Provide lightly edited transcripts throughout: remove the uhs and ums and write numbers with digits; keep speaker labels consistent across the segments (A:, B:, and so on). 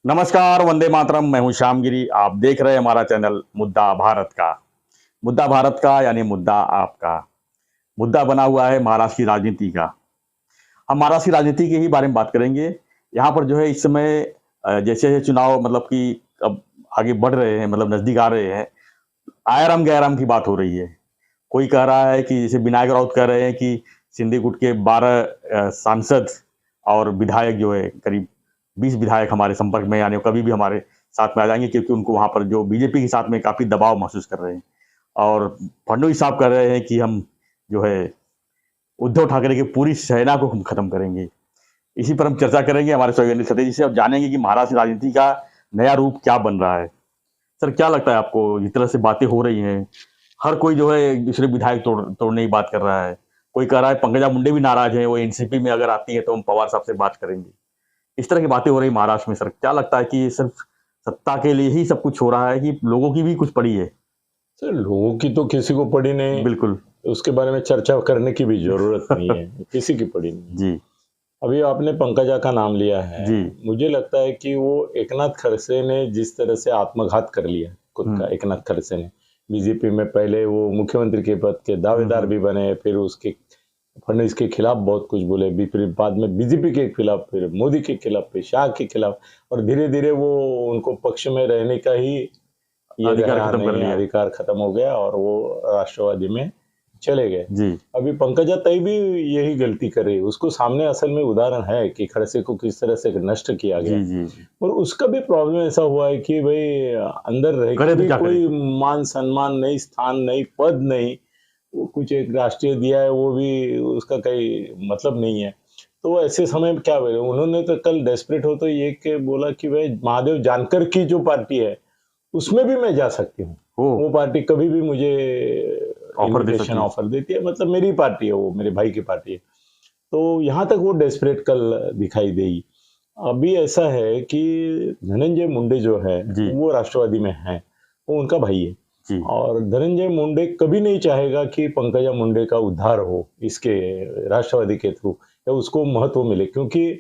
A: नमस्कार, वंदे मातरम। मैं हूं श्यामगिरी। आप देख रहे हैं हमारा चैनल मुद्दा भारत का। मुद्दा भारत का यानी मुद्दा आपका। मुद्दा बना हुआ है महाराष्ट्र की राजनीति का। हम महाराष्ट्र की राजनीति के ही बारे में बात करेंगे। यहाँ पर जो है इस समय जैसे चुनाव मतलब कि अब आगे बढ़ रहे हैं, मतलब नजदीक आ रहे हैं, आयराम गैराम की बात हो रही है। कोई कह रहा है कि जैसे विनायक राउत कह रहे हैं कि सिंधी गुट के 12 सांसद और विधायक जो है करीब 20 विधायक हमारे संपर्क में, यानी कभी भी हमारे साथ में आ जाएंगे, क्योंकि उनको वहां पर जो बीजेपी के साथ में काफी दबाव महसूस कर रहे हैं। और फडणवीस साहब कह रहे हैं कि हम जो है उद्धव ठाकरे की पूरी सेना को हम खत्म करेंगे। इसी पर हम चर्चा करेंगे हमारे सहयोगी सतीश जी से और जानेंगे कि महाराष्ट्र की राजनीति का नया रूप क्या बन रहा है। सर, क्या लगता है आपको, जिस तरह से बातें हो रही हैं, हर कोई जो है एक दूसरे विधायक तोड़ने की बात कर रहा है। कोई कह रहा है पंकजा मुंडे भी नाराज है, वो एनसीपी में अगर आती है तो हम पवार साहब से बात करेंगे। इस तरह की बातें हो रही महाराष्ट्र में। सर, क्या लगता है कि ये सिर्फ सत्ता के लिए ही सब कुछ हो रहा है कि लोगों की भी कुछ पड़ी है?
B: सर, लोगों की तो किसी को पड़ी नहीं।
A: बिल्कुल।
B: उसके बारे में चर्चा करने की भी जरूरत नहीं है। किसी की पड़ी नहीं।
A: जी
B: अभी आपने पंकजा का नाम लिया है।
A: जी।
B: मुझे लगता है कि वो एकनाथ खड़से ने जिस तरह से आत्मघात कर लिया खुद का, एकनाथ खड़से ने बीजेपी में पहले वो मुख्यमंत्री के पद के दावेदार भी बने, फिर उसके फडणवीस के खिलाफ बहुत कुछ बोले, फिर बाद में बीजेपी के खिलाफ, फिर मोदी के खिलाफ, फिर शाह के खिलाफ, और धीरे धीरे वो उनको पक्ष में रहने का ही ये
A: अधिकार
B: रहा
A: खत्म कर
B: नहीं,
A: लिया।
B: अधिकार खत्म हो गया और वो राष्ट्रवादी में चले गए।
A: जी
B: अभी पंकजा ताई भी यही गलती कर रही है। उसको सामने असल में उदाहरण है कि खड़से को किस तरह से नष्ट किया गया।
A: जी जी जी।
B: और उसका भी प्रॉब्लम ऐसा हुआ है कि भाई अंदर रह
A: करे
B: के
A: तो
B: भी
A: क्या करे?
B: कोई मान सम्मान नहीं, स्थान नहीं, पद नहीं। वो कुछ एक राष्ट्रीय दिया है, वो भी उसका कोई मतलब नहीं है। तो ऐसे समय में क्या बोले उन्होंने, तो कल डेस्परेट हो तो ये के बोला कि भाई महादेव जानकर की जो पार्टी है उसमें भी मैं जा सकती हूँ।
A: हो
B: वो पार्टी कभी भी मुझे
A: ऑफर दे
B: इनविटेशन
A: सकती है।
B: ऑफर देती है, मतलब मेरी पार्टी है, वो मेरे भाई की पार्टी है। तो यहाँ तक वो डेस्परेट कल दिखाई देगी। अभी ऐसा है कि धनंजय मुंडे जो है
A: जी
B: वो राष्ट्रवादी में है, वो उनका भाई है।
A: जी
B: और धनंजय मुंडे कभी नहीं चाहेगा कि पंकजा मुंडे का उद्धार हो इसके राष्ट्रवादी के थ्रू, या उसको महत्व मिले, क्योंकि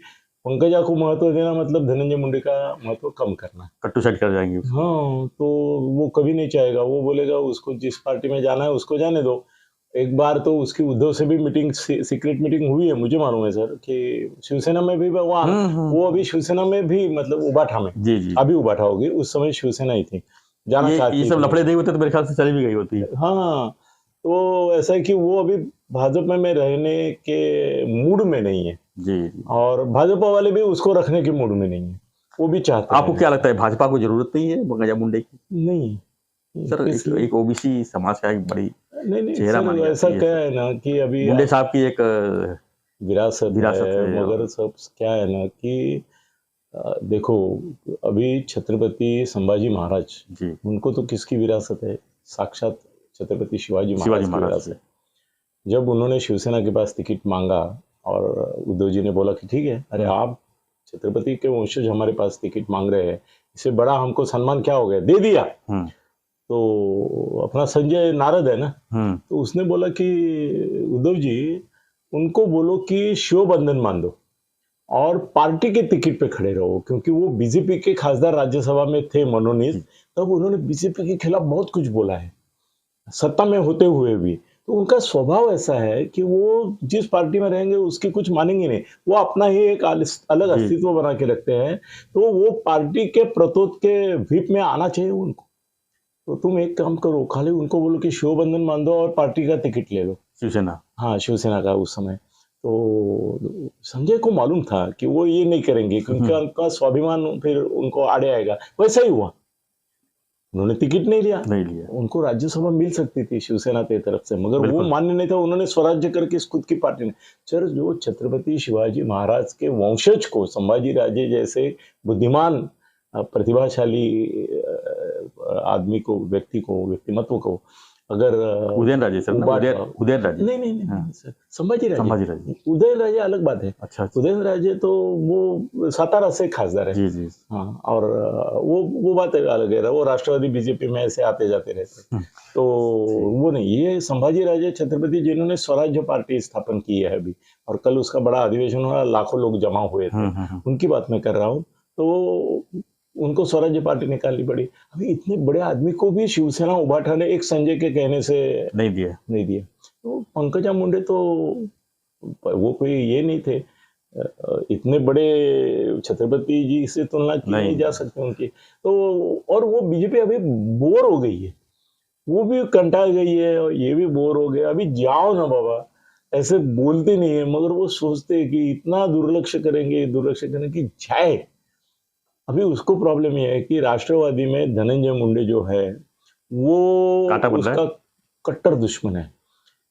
B: पंकजा को महत्व देना मतलब धनंजय मुंडे का महत्व कम करना।
A: कट्टू साइड कर जाएंगे उसको।
B: हाँ, तो वो कभी नहीं चाहेगा। वो बोलेगा उसको जिस पार्टी में जाना है उसको जाने दो। एक बार तो उसकी उद्धव से भी मीटिंग, सीक्रेट मीटिंग हुई है, मुझे मालूम है सर, कि शिवसेना में भी वो अभी शिवसेना में भी, मतलब उबाठा में,
A: जी जी।
B: अभी उबाठा होगी, उस समय शिवसेना ही थी, जाना
A: ये
B: चाहती
A: सब
B: थी।
A: लफड़े नहीं होते तो मेरे ख्याल से चली भी गई होती।
B: हाँ, तो ऐसा है कि वो अभी भाजपा में रहने के मूड में नहीं है,
A: जी।
B: और भाजपा वाले भी उसको रखने के मूड में नहीं है। वो भी चाहते
A: आपको
B: हैं।
A: क्या लगता है, भाजपा को जरूरत नहीं है पंकजा मुंडे की?
B: नहीं,
A: सर,
B: इसलिए
A: एक ओबीसी समाज का एक बड़ी
B: नहीं नहीं
A: चेहरा
B: सर,
A: मानी
B: ऐसा
A: जाती है
B: क्या
A: सर।
B: है ना कि अभी
A: मुंडे साहब की एक
B: विरासत
A: विरासत
B: है,
A: है।
B: मगर
A: और
B: सब क्या है ना कि देखो, अभी छत्रपति संभाजी महाराज,
A: जी
B: उनको तो किसकी विरासत है? साक्षात छत्रपति शिवाजी
A: शिवाजी
B: महाराज की
A: महाराज
B: विरासत
A: से।
B: है। जब उन्होंने शिवसेना के पास टिकट मांगा और उद्धव जी ने बोला कि ठीक है, अरे आप छत्रपति के वंशज हमारे पास टिकट मांग रहे हैं, इससे बड़ा हमको सम्मान क्या हो गया, दे दिया।
A: हम्म
B: तो अपना संजय नारद है ना,
A: हम्म।
B: तो उसने बोला कि उद्धव जी, उनको बोलो कि शिव बंधन मान दो और पार्टी के टिकट पे खड़े रहो, क्योंकि वो बीजेपी के खासदार राज्यसभा में थे मनोनीत। तब उन्होंने बीजेपी के खिलाफ बहुत कुछ बोला है, सत्ता में होते हुए भी। तो उनका स्वभाव ऐसा है कि वो जिस पार्टी में रहेंगे उसकी कुछ मानेंगे नहीं, वो अपना ही एक अलग
A: जी
B: अस्तित्व बना के रखते हैं। तो वो पार्टी के प्रतोत के विप में आना चाहिए उनको। तो तुम एक काम करो, खाली उनको बोलो कि शिव बंधन मान दो और पार्टी का टिकट ले लो।
A: शिवसेना।
B: हाँ, शिवसेना का उस समय। तो संजय को मालूम था कि वो ये नहीं करेंगे, क्योंकि उनका स्वाभिमान फिर उनको आड़े आएगा। वैसा ही हुआ, उन्होंने टिकट नहीं लिया।
A: नहीं लिया।
B: उनको राज्यसभा मिल सकती थी शिवसेना की तरफ से, मगर वो
A: बिल्कुल।
B: मान्य नहीं था। उन्होंने स्वराज्य करके खुद की पार्टी ने, सर, जो छत्रपति शिवाजी महाराज के वंशज को, संभाजी राजे जैसे बुद्धिमान, प्रतिभाशाली आदमी को, व्यक्ति को, व्यक्तिमत्व को, अगर
A: उदयनराजे सर ना? उदयनराजे।
B: नहीं नहीं नहीं,
A: हाँ।
B: सर, संभाजी
A: संभाजी
B: राजे।
A: राजे।
B: उदयनराजे अलग बात है।
A: अच्छा अच्छा।
B: उदयनराजे तो वो सातारा से खासदार है।
A: जी जी।
B: हाँ, और वो बात अलग है, वो राष्ट्रवादी बीजेपी में ऐसे आते जाते रहते। तो वो नहीं, ये संभाजी राजे छत्रपति जिन्होंने स्वराज्य पार्टी स्थापन की है अभी, और कल उसका बड़ा अधिवेशन हुआ, लाखों लोग जमा हुए थे, उनकी बात मैं कर रहा हूँ। तो उनको स्वराज्य पार्टी निकालनी पड़ी। अभी इतने बड़े आदमी को भी शिवसेना उभाटा ने एक संजय के कहने से
A: नहीं दिए।
B: नहीं दिया। तो पंकजा मुंडे तो वो कोई ये नहीं थे, इतने बड़े छत्रपति जी से तुलना की नहीं जा सकती उनकी। तो और वो बीजेपी अभी बोर हो गई है, वो भी कंटा गई है और ये भी बोर हो गए। अभी जाओ ना बाबा, ऐसे बोलते नहीं है मगर वो सोचते हैं कि इतना दुर्लक्ष करेंगे कि जाए। अभी उसको प्रॉब्लम ये है कि राष्ट्रवादी में धनंजय मुंडे जो है वो
A: कांटा बन रहा है।
B: उसका कट्टर दुश्मन है।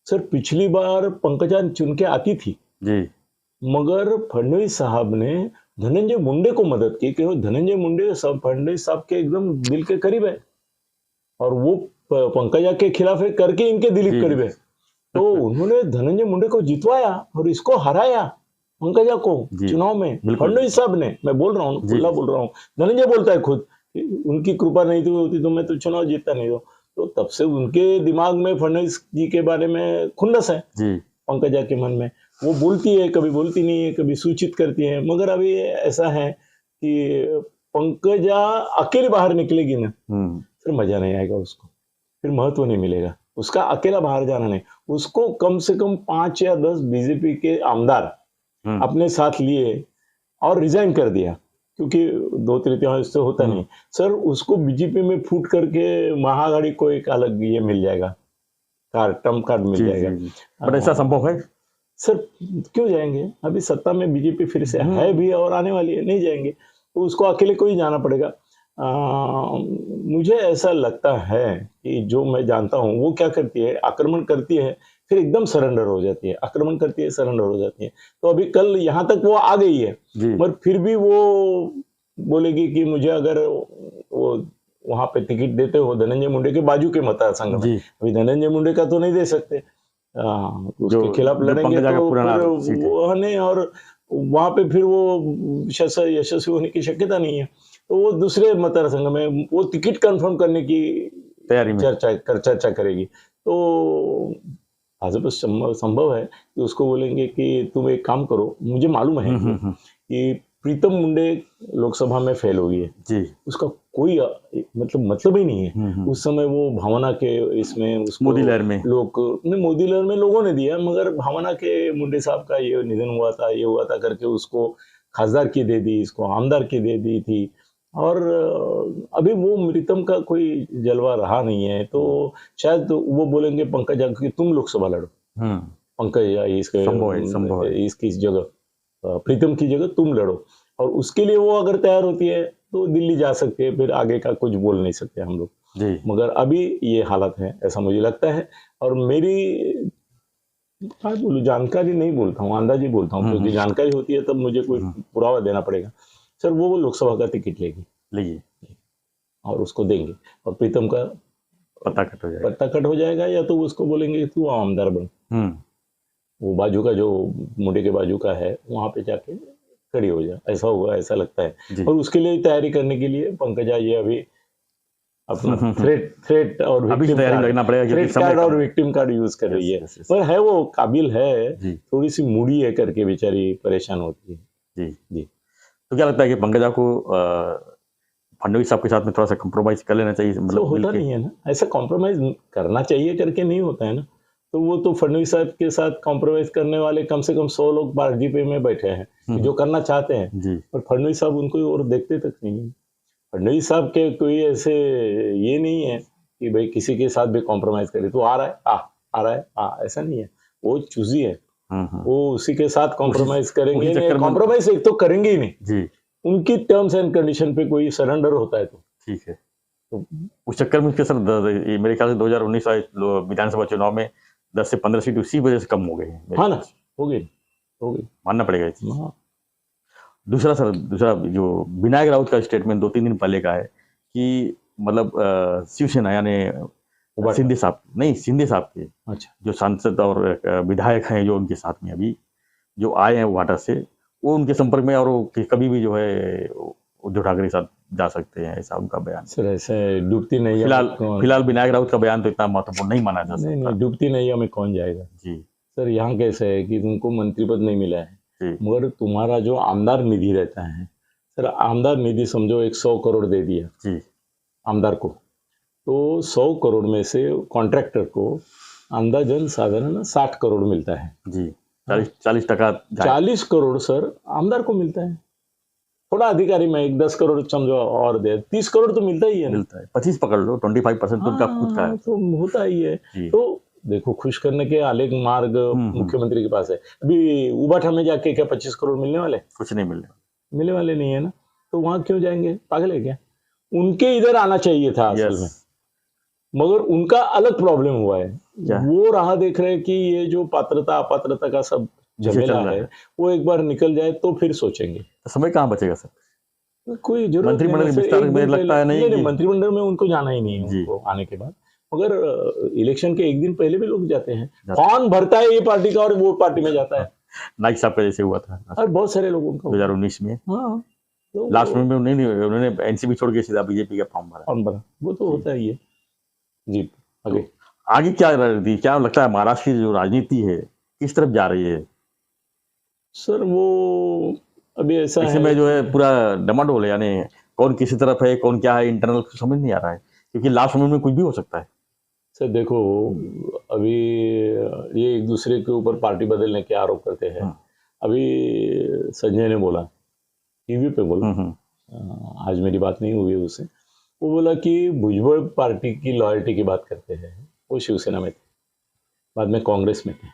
B: सर पिछली बार पंकजा चुन के आती थी,
A: जी
B: मगर फडणवीस साहब ने धनंजय मुंडे को मदद की, क्योंकि धनंजय मुंडे सब फडणवीस साहब के एकदम दिल के करीब है और वो पंकजा के खिलाफ है करके इनके दिल के करीब है। तो उन्होंने धनंजय मुंडे को जितवाया और इसको हराया पंकजा को चुनाव में। फडणवीस साहब ने, मैं बोल रहा हूँ, खुला बोल रहा हूँ, धनंजय बोलता है खुद, उनकी कृपा नहीं तो होती तो मैं तो चुनाव जीतता नहीं हूँ। तो तब से उनके दिमाग में फडणवीस जी के बारे में खुन्नस है पंकजा के मन में। वो बोलती है, कभी बोलती नहीं है, कभी सूचित करती है। मगर अभी ऐसा है कि पंकजा अकेली बाहर निकलेगी ना, फिर मजा नहीं आएगा उसको, फिर महत्व नहीं मिलेगा उसका अकेला बाहर जाना नहीं। उसको कम से कम 5 या 10 बीजेपी के आमदार अपने साथ लिए और रिजाइन कर दिया, क्योंकि 2/3 से होता नहीं सर। उसको बीजेपी में फूट करके महाआघाड़ी को एक अलग ये मिल जाएगा, टर्म कार्ड मिल जाएगा।
A: बट ऐसा संभव है
B: सर? क्यों जाएंगे? अभी सत्ता में बीजेपी फिर से है भी और आने वाली है, नहीं जाएंगे तो उसको अकेले को ही जाना पड़ेगा। मुझे ऐसा लगता है कि जो मैं जानता हूँ वो क्या करती है, आक्रमण करती है फिर एकदम सरेंडर हो जाती है, आक्रमण करती है सरेंडर हो जाती है। तो अभी कल यहाँ तक वो आ गई है, मगर फिर भी वो बोलेगी कि मुझे अगर वो वहां पे टिकट देते हो धनंजय मुंडे के बाजू के मतदार संघ में, अभी धनंजय मुंडे का तो नहीं दे सकते, उसके खिलाफ लड़ेंगे तो फिर वो नहीं, और वहां पे फिर वो यशस्वी होने की शक्यता नहीं है। तो वो दूसरे मतदार संघ में वो टिकट कंफर्म करने की तैयारी में चर्चा करेगी। तो भाजपा संभव है कि उसको बोलेंगे कि तुम एक काम करो, मुझे मालूम है कि प्रीतम मुंडे लोकसभा में फेल हो गई है जी, उसका कोई मतलब ही नहीं है। उस समय वो भावना के इसमें उसको मोदी लहर में मोदी लहर में लोगों ने दिया, मगर भावना के मुंडे साहब का ये निधन हुआ था, ये हुआ था करके उसको खासदार की दे दी, इसको आमदार की दे दी थी। और अभी वो प्रीतम का कोई जलवा रहा नहीं है, तो शायद वो बोलेंगे पंकजा कि तुम लोकसभा लड़ो, पंकजा इसकी जगह, प्रीतम की जगह तुम लड़ो। और उसके लिए वो अगर तैयार होती है तो दिल्ली जा सकते हैं, फिर आगे का कुछ बोल नहीं सकते हम लोग। मगर अभी ये हालत है, ऐसा मुझे लगता है। और मेरी क्या बोलूं, जानकारी नहीं बोलता हूँ, अंदाजी बोलता हूँ, क्योंकि जानकारी होती है तब मुझे कोई पुरावा देना पड़ेगा। सर वो लोकसभा का टिकट लेगी और उसको देंगे, और प्रीतम का पत्ता कट हो जाएगा, या तो उसको बोलेंगे तू आमदार बन, वो बाजू का जो मुंडे के बाजू का है वहां पे जाके खड़ी हो जाए, ऐसा होगा, ऐसा लगता है। और उसके लिए तैयारी करने के लिए पंकजा ये अभी अपना थ्रेट और
A: अभी तैयारी लगना पड़ेगा,
B: थ्रेट कार्ड और विक्टिम कार्ड यूज कर रही है। पर है वो काबिल है, थोड़ी सी मूडी है करके बेचारी परेशान होती है। जी
A: तो क्या लगता है कि पंकजा को फडणवीस साहब के साथ में थोड़ा सा कॉम्प्रोमाइज कर लेना चाहिए?
B: मतलब होता नहीं है ना ऐसा, कॉम्प्रोमाइज करना चाहिए करके नहीं होता है ना। तो वो तो फडणवीस साहब के साथ कॉम्प्रोमाइज करने वाले कम से कम 100 लोग भाजपा में बैठे हैं जो करना चाहते हैं, और फडणवीस साहब उनको और देखते तक नहीं है। फडणवीस साहब के कोई ऐसे ये नहीं है कि भाई किसी के साथ भी कॉम्प्रोमाइज करे, तो आ रहा है ऐसा नहीं है। वो चूजी है, वो उसी के साथ कॉम्प्रोमाइज करेंगे, कॉम्प्रोमाइज एक तो करेंगे ही नहीं, उनकी टर्म्स एंड कंडीशन पे कोई सरेंडर होता है तो ठीक है। तो
A: उस चक्कर में सर मेरे ख्याल से 2019 विधानसभा चुनाव में 10 से 15 सीट उसी वजह से कम हो गई।
B: हाँ ना, हो गई
A: मानना पड़ेगा। दूसरा जो विनायक राउत का स्टेटमेंट 2-3 दिन पहले का है कि मतलब शिवसेना यानी शिंदे साहब के जो सांसद और विधायक हैं जो उनके साथ में अभी जो आए हैं वाटा से, वो उनके संपर्क में और वो कभी भी जो है उद्धव ठाकरे के साथ जा सकते हैं, ऐसा उनका बयान।
B: सर ऐसे डूबती नहीं,
A: फिलहाल विनायक राउत का बयान तो इतना महत्वपूर्ण नहीं माना जा सकता।
B: नहीं, डूबती नैया में कौन जाएगा जी। सर यहाँ कैसे है कि तुमको मंत्री पद नहीं मिला है, मगर तुम्हारा जो आमदार निधि रहता है सर आमदार निधि समझो 100 करोड़ दे दिया
A: जी
B: आमदार को, तो 100 करोड़ में से कॉन्ट्रैक्टर को अंदाजन साधारण 60 करोड़ मिलता है।
A: जी 40%
B: 40 करोड़ सर आमदार को मिलता है। थोड़ा अधिकारी में 10 करोड़ समझो और दे, 30 करोड़ तो मिलता ही है ना।
A: मिलता है, 25 पकड़ लो, 25% तो उनका खुद का है।
B: तो होता ही है।
A: जी।
B: तो देखो खुश करने के अनेक मार्ग मुख्यमंत्री के पास है। अभी उबाठा में जाके क्या 25 करोड़ मिलने वाले?
A: कुछ नहीं
B: मिलने वाले नहीं है ना, तो वहां क्यों जाएंगे? पागल है क्या? उनके इधर आना चाहिए था असल में, मगर उनका अलग प्रॉब्लम हुआ है। वो राह देख रहे हैं कि ये जो पात्रता अपात्रता का सब झमेला है वो एक बार निकल जाए तो फिर सोचेंगे।
A: तो समय कहाँ बचेगा सर?
B: कोई जरूरत
A: मंत्रिमंडल विस्तार में लगता है नहीं,
B: मंत्रिमंडल में उनको जाना ही नहीं है उनको आने के बाद, मगर इलेक्शन के एक दिन पहले भी लोग जाते हैं। फॉर्म भरता है ये पार्टी का और वो पार्टी में जाता है।
A: नाइक साहब का जैसे हुआ था
B: और बहुत सारे लोगों का
A: 2019 में।
B: हाँ, तो
A: लास्ट में उन्होंने एनसीपी छोड़ के सीधा बीजेपी का फॉर्म भरा।
B: वो तो होता ही है जी।
A: आगे क्या रणनीति, क्या लगता है महाराष्ट्र की जो राजनीति है किस तरफ जा रही है?
B: सर वो अभी ऐसा है,
A: इसमें जो है पूरा डमाडोल है, यानी कौन किसी तरफ है, कौन क्या है, इंटरनल समझ नहीं आ रहा है, क्योंकि लास्ट मोमेंट में कुछ भी हो सकता है।
B: सर देखो अभी ये एक दूसरे के ऊपर पार्टी बदलने के आरोप करते हैं। अभी संजय ने बोला, टीवी पे बोला, आज मेरी बात नहीं हुई उससे, वो बोला कि भुजबळ पार्टी की लॉयल्टी की बात करते हैं। वो शिवसेना में थे, बाद में कांग्रेस में थे,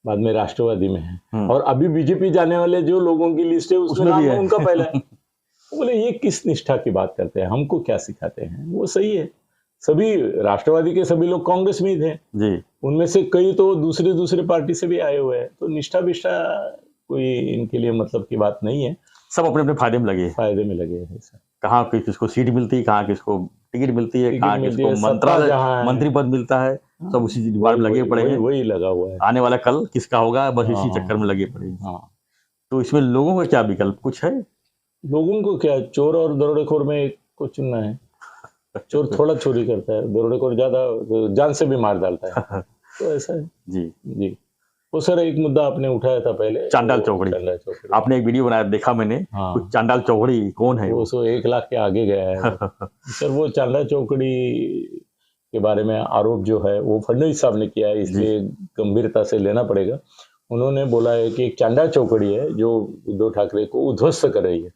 B: बाद में राष्ट्रवादी में है, और अभी बीजेपी जाने वाले जो लोगों की लिस्ट है उसमें नाम उनका पहला है। बोले ये किस निष्ठा की बात करते हैं, हमको क्या सिखाते हैं? वो सही है, सभी राष्ट्रवादी के सभी लोग कांग्रेस में ही थे जी, उनमें से कई तो दूसरे पार्टी से भी आए हुए हैं, तो निष्ठा विष्ठा कोई इनके लिए मतलब की बात नहीं है।
A: सब अपने अपने फायदे में लगे हैं सर। कहाँ किसको सीट मिलती है, कहाँ किसको टिकट मिलती है, कहाँ किसको मंत्री पद मिलता है, सब उसी बारे में लगे पड़े हैं।
B: वही लगा हुआ है,
A: आने वाला कल किसका होगा, बस इसी चक्कर में लगे पड़े हैं। तो इसमें लोगों का क्या विकल्प कुछ है?
B: लोगों को क्या, चोर और दरोडेखोर में एक को चुनना है। चोर थोड़ा चोरी करता है, दरोडेखोर ज्यादा जान से भी मार डालता है। तो ऐसा है जी। वो सर एक मुद्दा आपने उठाया था पहले,
A: चांडाल चौकड़ी। आपने एक वीडियो बनाया, देखा मैंने। कुछ चांडाल चौकड़ी कौन है?
B: वो 1 लाख के आगे गया है। सर वो चांडाल चौकड़ी के बारे में आरोप जो है वो फडणवीस साहब ने किया है, इसलिए गंभीरता से लेना पड़ेगा। उन्होंने बोला है कि एक चांडाल चौकड़ी है जो उद्धव ठाकरे को उध्वस्त कर रही है,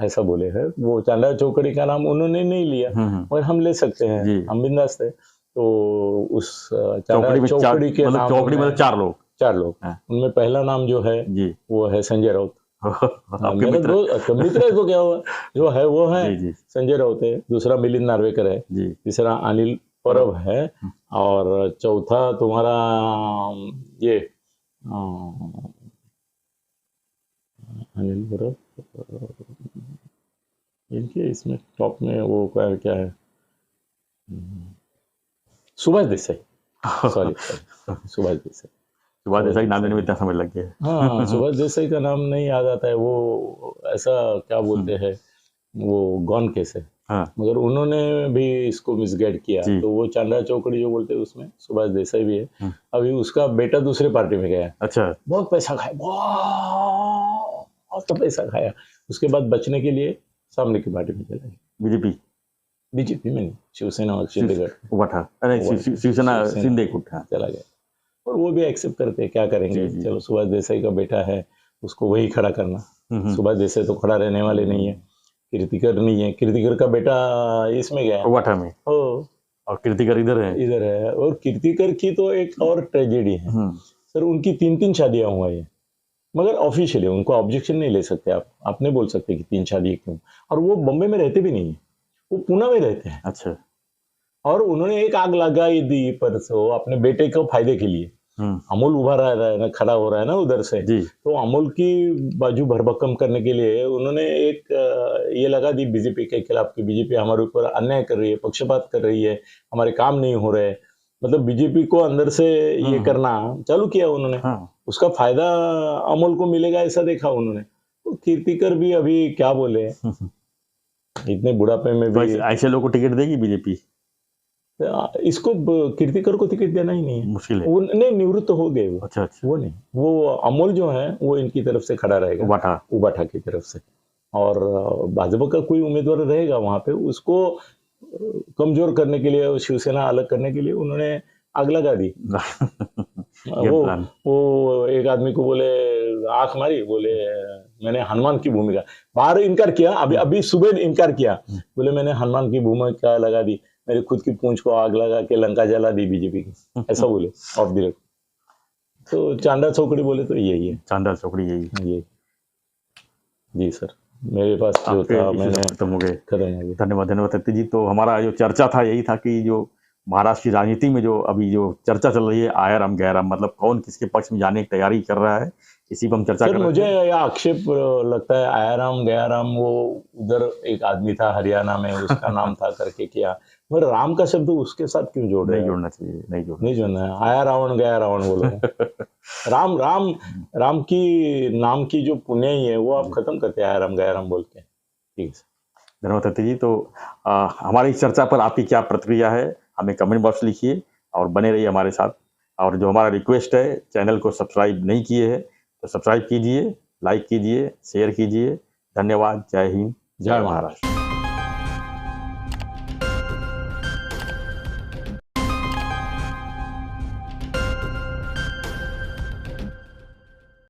B: ऐसा बोले हैं। वो चांडाल चौकड़ी का नाम उन्होंने नहीं लिया, मगर हम ले सकते हैं, हम बिंदास थे। तो उस चांडाल चौकड़ी के नाम,
A: चौकड़ी मतलब 4 लोग,
B: उनमें पहला नाम जो है वो है संजय राउत।
A: आपके मित्र
B: है तो क्या हुआ, जो है वो है संजय राउत है। दूसरा मिलिंद नार्वेकर है, तीसरा अनिल परब है, और चौथा तुम्हारा ये अनिल परब, इनके इसमें टॉप में वो क्या है, सुभाष देसाई। सॉरी सुभाष देसाई
A: नाम लेने में इतना समय लग गया।
B: हाँ, सुभाष देसाई का नाम नहीं याद आता है। वो ऐसा क्या बोलते हैं, वो गॉन केस है, मगर उन्होंने भी इसको मिसगाइड किया। तो वो चांडाल चौकड़ी जो बोलते हैं उसमें सुभाष देसाई भी है। अभी उसका बेटा दूसरे पार्टी में गया।
A: अच्छा,
B: बहुत पैसा खाया, बहुत पैसा खाया। उसके बाद बचने के लिए सामने की पार्टी में चला गया। बीजेपी में नहीं, शिवसेना और
A: शिवसेना शिंदेगुट
B: चला गया। और वो भी एक्सेप्ट करते हैं, क्या करेंगे, चलो सुभाष देसाई का बेटा है, उसको वही खड़ा करना। सुभाष देसाई तो खड़ा रहने वाले नहीं है, कीर्तिकर नहीं है, कीर्तिकर का बेटा इसमें गया
A: उबाठा में, और कीर्तिकर इधर है।
B: और कीर्तिकर की तो एक और ट्रेजेडी है सर, उनकी 3 शादियां हुआ है, मगर ऑफिशियली उनको ऑब्जेक्शन नहीं ले सकते आप। आप नहीं बोल सकते कि 3 शादी क्यों। और वो बम्बई में रहते भी नहीं है, वो पुणे में रहते हैं।
A: अच्छा।
B: और उन्होंने एक आग लगाई दी परसों अपने बेटे को फायदे के लिए। अमोल उभा रहा है ना, खड़ा हो रहा है ना उधर से, तो अमोल की बाजू भरभक्कम करने के लिए उन्होंने एक ये लगा दी बीजेपी के खिलाफ कि बीजेपी हमारे ऊपर अन्याय कर रही है, पक्षपात कर रही है, हमारे काम नहीं हो रहे। मतलब बीजेपी को अंदर से ये करना चालू किया उन्होंने। उसका फायदा अमोल को मिलेगा ऐसा देखा उन्होंने। तो कीर्तिकर भी अभी क्या बोले, इतने बुढ़ापे में भी
A: ऐसे लोगों को टिकट देगी बीजेपी?
B: इसको कीर्तिकर को टिकट देना ही नहीं है,
A: मुश्किल है।
B: वो नहीं, निवृत्त हो गए वो।
A: अच्छा।
B: वो नहीं, वो अमोल जो है वो इनकी तरफ से खड़ा रहेगा, उबाठा की तरफ से। और भाजपा का कोई उम्मीदवार रहेगा वहां पे, उसको कमजोर करने के लिए, शिवसेना अलग करने के लिए उन्होंने आग लगा दी।
A: ये
B: वो
A: प्लान।
B: वो एक आदमी को बोले, आंख मारी, बोले मैंने हनुमान की भूमिका, बाहर इनकार किया, अभी अभी सुबह इनकार किया, बोले मैंने हनुमान की भूमिका लगा दी, मेरी खुद की पूंछ को आग लगा के लंका जला दी बीजेपी की, ऐसा बोले ऑफ द रेकॉर्ड। तो चांदा चौकड़ी बोले तो यही है।
A: चांदा चौकड़ी यही।
B: ये जी सर, मेरे पास जो
A: आपके
B: था
A: इसी से
B: मैंने
A: खत्म हो गए।
B: खत्म हो गया।
A: धन्यवाद धन्यवाद सत्य जी। तो हमारा जो चर्चा था यही था कि जो महाराष्ट्र की राजनीति में जो अभी जो चर्चा चल रही है आयाराम गैराम, मतलब कौन किसके पक्ष में जाने की तैयारी कर रहा है, इसी पर हम चर्चा
B: सर
A: कर रहे
B: मुझे
A: थे।
B: यह आक्षेप लगता है, आयाराम गयाराम वो उधर एक आदमी था हरियाणा में, उसका नाम था करके किया, मगर राम का शब्द उसके साथ क्यों जोड़ रहे
A: नहीं
B: हैं?
A: जोड़ना चाहिए, नहीं जोड़ना
B: नहीं जोड़ना है, आया रावण गया रावण बोलो। राम राम राम की नाम की जो पुण्याई है वो आप खत्म करते हैं आया राम गया राम बोल के। ठीक है।
A: धन्यवाद सत्य जी। तो हमारी इस चर्चा पर आपकी क्या प्रतिक्रिया है, हमें कमेंट बॉक्स लिखिए और बने रहिए हमारे साथ। और जो हमारा रिक्वेस्ट है, चैनल को सब्सक्राइब नहीं किए हैं तो सब्सक्राइब कीजिए, लाइक कीजिए, शेयर कीजिए। धन्यवाद। जय हिंद, जय महाराष्ट्र।